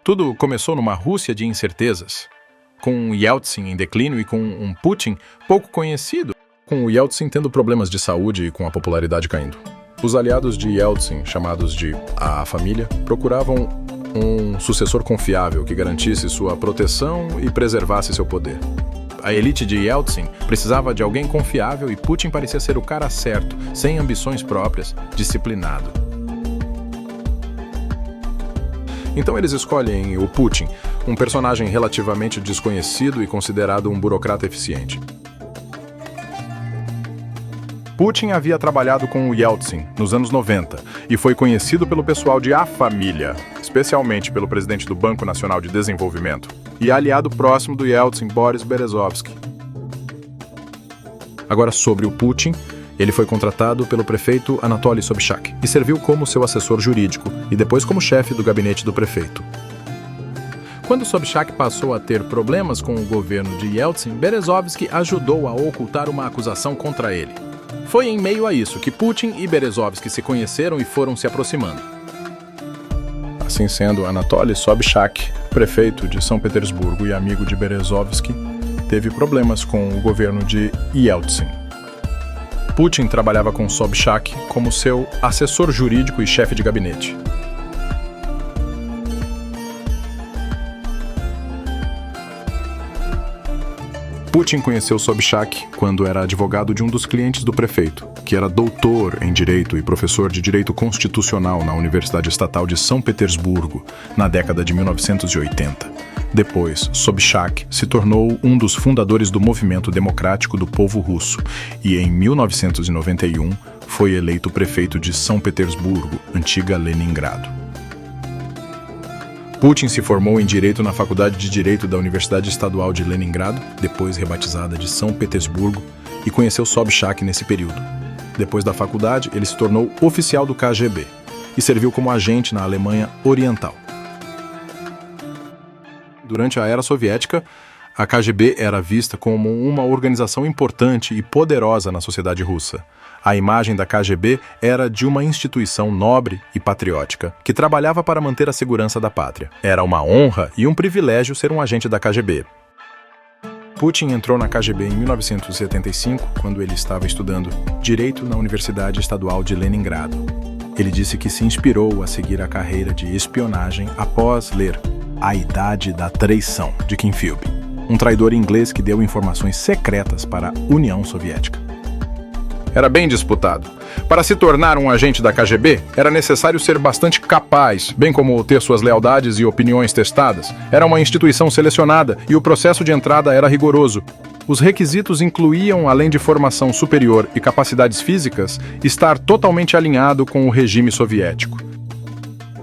Tudo começou numa Rússia de incertezas, com um Yeltsin em declínio e com um Putin pouco conhecido, com o Yeltsin tendo problemas de saúde e com a popularidade caindo. Os aliados de Yeltsin, chamados de a família, procuravam um sucessor confiável que garantisse sua proteção e preservasse seu poder. A elite de Yeltsin precisava de alguém confiável e Putin parecia ser o cara certo, sem ambições próprias, disciplinado. Então eles escolhem o Putin, um personagem relativamente desconhecido e considerado um burocrata eficiente. Putin havia trabalhado com o Yeltsin nos anos 90 e foi conhecido pelo pessoal de A Família, especialmente pelo presidente do Banco Nacional de Desenvolvimento e aliado próximo do Yeltsin, Boris Berezovsky. Agora, sobre o Putin, ele foi contratado pelo prefeito Anatoly Sobchak e serviu como seu assessor jurídico e depois como chefe do gabinete do prefeito. Quando Sobchak passou a ter problemas com o governo de Yeltsin, Berezovsky ajudou a ocultar uma acusação contra ele. Foi em meio a isso que Putin e Berezovsky se conheceram e foram se aproximando. Assim sendo, Anatoly Sobchak, prefeito de São Petersburgo e amigo de Berezovsky, teve problemas com o governo de Yeltsin. Putin trabalhava com Sobchak como seu assessor jurídico e chefe de gabinete. Putin conheceu Sobchak quando era advogado de um dos clientes do prefeito, que era doutor em Direito e professor de Direito Constitucional na Universidade Estatal de São Petersburgo, na década de 1980. Depois, Sobchak se tornou um dos fundadores do Movimento Democrático do Povo Russo e, em 1991, foi eleito prefeito de São Petersburgo, antiga Leningrado. Putin se formou em Direito na Faculdade de Direito da Universidade Estadual de Leningrado, depois rebatizada de São Petersburgo, e conheceu Sobchak nesse período. Depois da faculdade, ele se tornou oficial do KGB e serviu como agente na Alemanha Oriental. Durante a era soviética, a KGB era vista como uma organização importante e poderosa na sociedade russa. A imagem da KGB era de uma instituição nobre e patriótica, que trabalhava para manter a segurança da pátria. Era uma honra e um privilégio ser um agente da KGB. Putin entrou na KGB em 1975, quando ele estava estudando Direito na Universidade Estadual de Leningrado. Ele disse que se inspirou a seguir a carreira de espionagem após ler A Idade da Traição, de Kim Philby, um traidor inglês que deu informações secretas para a União Soviética. Era bem disputado. Para se tornar um agente da KGB, era necessário ser bastante capaz, bem como ter suas lealdades e opiniões testadas. Era uma instituição selecionada e o processo de entrada era rigoroso. Os requisitos incluíam, além de formação superior e capacidades físicas, estar totalmente alinhado com o regime soviético.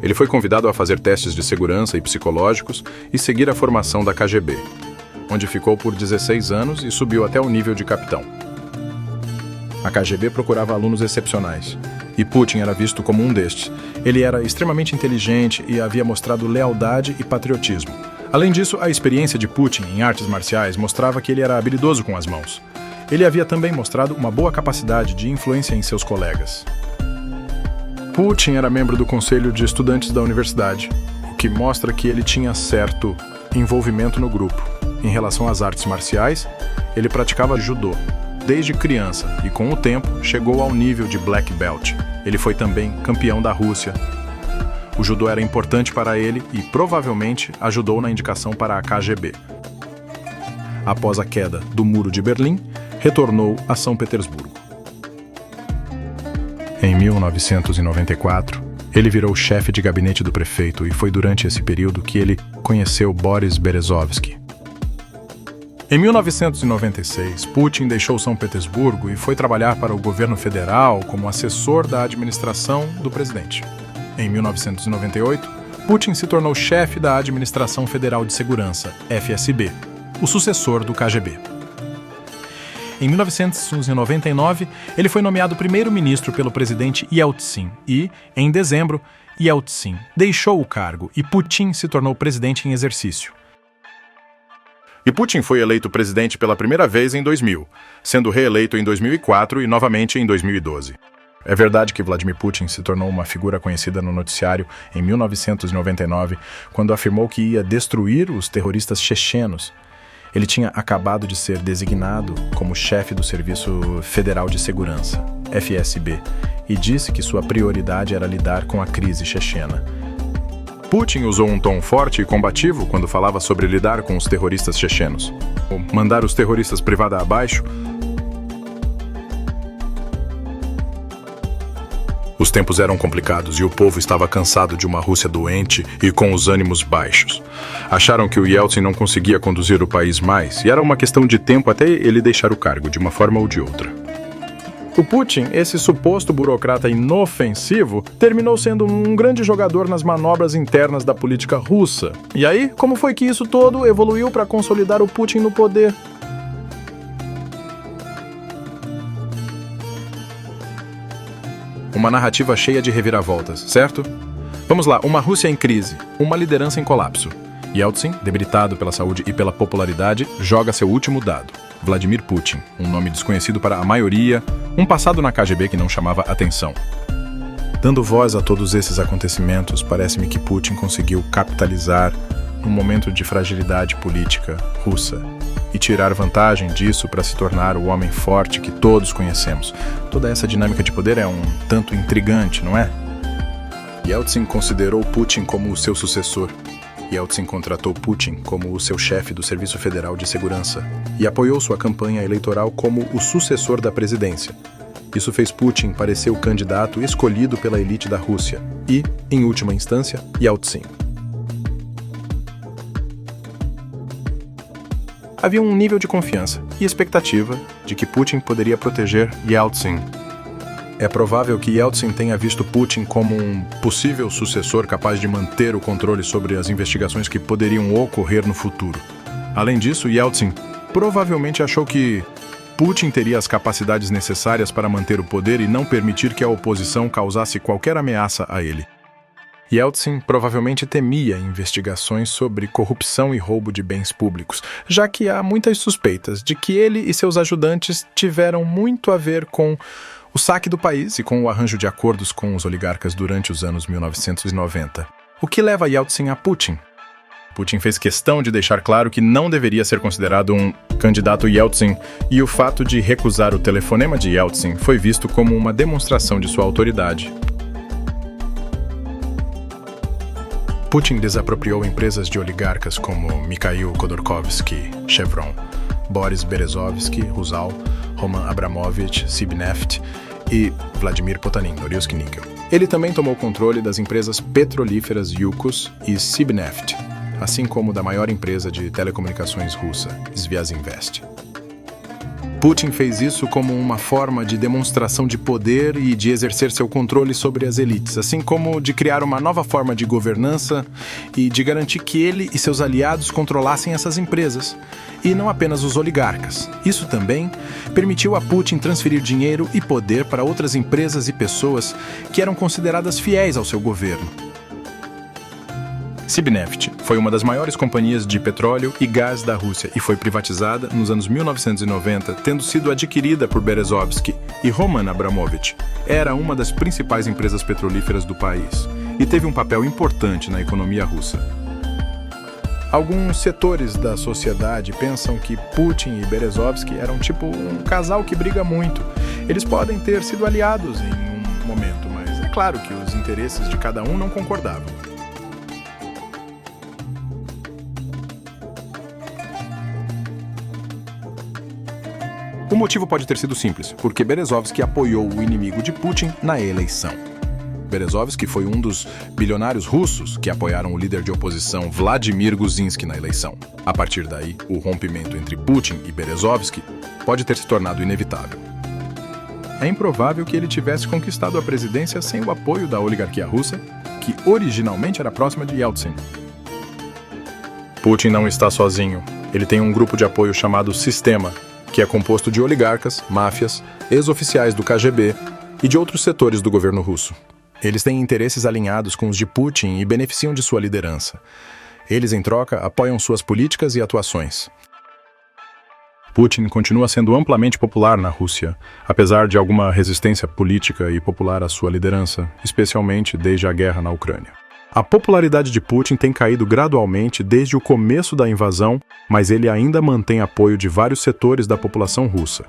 Ele foi convidado a fazer testes de segurança e psicológicos e seguir a formação da KGB, onde ficou por 16 anos e subiu até o nível de capitão. A KGB procurava alunos excepcionais, e Putin era visto como um destes. Ele era extremamente inteligente e havia mostrado lealdade e patriotismo. Além disso, a experiência de Putin em artes marciais mostrava que ele era habilidoso com as mãos. Ele havia também mostrado uma boa capacidade de influência em seus colegas. Putin era membro do conselho de estudantes da universidade, o que mostra que ele tinha certo envolvimento no grupo. Em relação às artes marciais, ele praticava judô desde criança e, com o tempo, chegou ao nível de Black Belt. Ele foi também campeão da Rússia. O judô era importante para ele e, provavelmente, ajudou na indicação para a KGB. Após a queda do Muro de Berlim, retornou a São Petersburgo. Em 1994, ele virou chefe de gabinete do prefeito e foi durante esse período que ele conheceu Boris Berezovsky. Em 1996, Putin deixou São Petersburgo e foi trabalhar para o governo federal como assessor da administração do presidente. Em 1998, Putin se tornou chefe da Administração Federal de Segurança, FSB, o sucessor do KGB. Em 1999, ele foi nomeado primeiro-ministro pelo presidente Yeltsin e, em dezembro, Yeltsin deixou o cargo e Putin se tornou presidente em exercício. E Putin foi eleito presidente pela primeira vez em 2000, sendo reeleito em 2004 e novamente em 2012. É verdade que Vladimir Putin se tornou uma figura conhecida no noticiário em 1999, quando afirmou que ia destruir os terroristas chechenos. Ele tinha acabado de ser designado como chefe do Serviço Federal de Segurança, FSB, e disse que sua prioridade era lidar com a crise chechena. Putin usou um tom forte e combativo quando falava sobre lidar com os terroristas chechenos. Mandar os terroristas privada abaixo. Os tempos eram complicados e o povo estava cansado de uma Rússia doente e com os ânimos baixos. Acharam que o Yeltsin não conseguia conduzir o país mais e era uma questão de tempo até ele deixar o cargo, de uma forma ou de outra. O Putin, esse suposto burocrata inofensivo, terminou sendo um grande jogador nas manobras internas da política russa. E aí, como foi que isso todo evoluiu para consolidar o Putin no poder? Uma narrativa cheia de reviravoltas, certo? Vamos lá, uma Rússia em crise, uma liderança em colapso. Yeltsin, debilitado pela saúde e pela popularidade, joga seu último dado. Vladimir Putin, um nome desconhecido para a maioria, um passado na KGB que não chamava atenção. Dando voz a todos esses acontecimentos, parece-me que Putin conseguiu capitalizar num momento de fragilidade política russa e tirar vantagem disso para se tornar o homem forte que todos conhecemos. Toda essa dinâmica de poder é um tanto intrigante, não é? Yeltsin considerou Putin como o seu sucessor. Yeltsin contratou Putin como o seu chefe do Serviço Federal de Segurança e apoiou sua campanha eleitoral como o sucessor da presidência. Isso fez Putin parecer o candidato escolhido pela elite da Rússia e, em última instância, Yeltsin. Havia um nível de confiança e expectativa de que Putin poderia proteger Yeltsin. É provável que Yeltsin tenha visto Putin como um possível sucessor capaz de manter o controle sobre as investigações que poderiam ocorrer no futuro. Além disso, Yeltsin provavelmente achou que Putin teria as capacidades necessárias para manter o poder e não permitir que a oposição causasse qualquer ameaça a ele. Yeltsin provavelmente temia investigações sobre corrupção e roubo de bens públicos, já que há muitas suspeitas de que ele e seus ajudantes tiveram muito a ver com o saque do país e com o arranjo de acordos com os oligarcas durante os anos 1990. O que leva Yeltsin a Putin? Putin fez questão de deixar claro que não deveria ser considerado um candidato Yeltsin, e o fato de recusar o telefonema de Yeltsin foi visto como uma demonstração de sua autoridade. Putin desapropriou empresas de oligarcas como Mikhail Khodorkovsky, Chevron, Boris Berezovsky, Rusal, Roman Abramovich, Sibneft e Vladimir Potanin, Norilsk Nickel. Ele também tomou controle das empresas petrolíferas Yukos e Sibneft, assim como da maior empresa de telecomunicações russa, Svyazhinvest. Putin fez isso como uma forma de demonstração de poder e de exercer seu controle sobre as elites, assim como de criar uma nova forma de governança e de garantir que ele e seus aliados controlassem essas empresas, e não apenas os oligarcas. Isso também permitiu a Putin transferir dinheiro e poder para outras empresas e pessoas que eram consideradas fiéis ao seu governo. Sibneft foi uma das maiores companhias de petróleo e gás da Rússia e foi privatizada nos anos 1990, tendo sido adquirida por Berezovsky, e Roman Abramovich era uma das principais empresas petrolíferas do país e teve um papel importante na economia russa. Alguns setores da sociedade pensam que Putin e Berezovsky eram tipo um casal que briga muito. Eles podem ter sido aliados em um momento, mas é claro que os interesses de cada um não concordavam. O motivo pode ter sido simples, porque Berezovsky apoiou o inimigo de Putin na eleição. Berezovsky foi um dos bilionários russos que apoiaram o líder de oposição Vladimir Guzinsky na eleição. A partir daí, o rompimento entre Putin e Berezovsky pode ter se tornado inevitável. É improvável que ele tivesse conquistado a presidência sem o apoio da oligarquia russa, que originalmente era próxima de Yeltsin. Putin não está sozinho. Ele tem um grupo de apoio chamado Sistema, que é composto de oligarcas, máfias, ex-oficiais do KGB e de outros setores do governo russo. Eles têm interesses alinhados com os de Putin e beneficiam de sua liderança. Eles, em troca, apoiam suas políticas e atuações. Putin continua sendo amplamente popular na Rússia, apesar de alguma resistência política e popular à sua liderança, especialmente desde a guerra na Ucrânia. A popularidade de Putin tem caído gradualmente desde o começo da invasão, mas ele ainda mantém apoio de vários setores da população russa.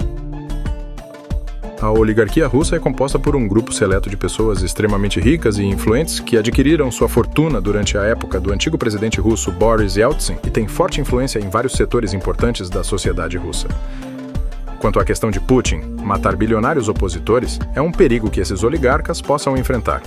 A oligarquia russa é composta por um grupo seleto de pessoas extremamente ricas e influentes que adquiriram sua fortuna durante a época do antigo presidente russo Boris Yeltsin e tem forte influência em vários setores importantes da sociedade russa. Quanto à questão de Putin, matar bilionários opositores é um perigo que esses oligarcas possam enfrentar.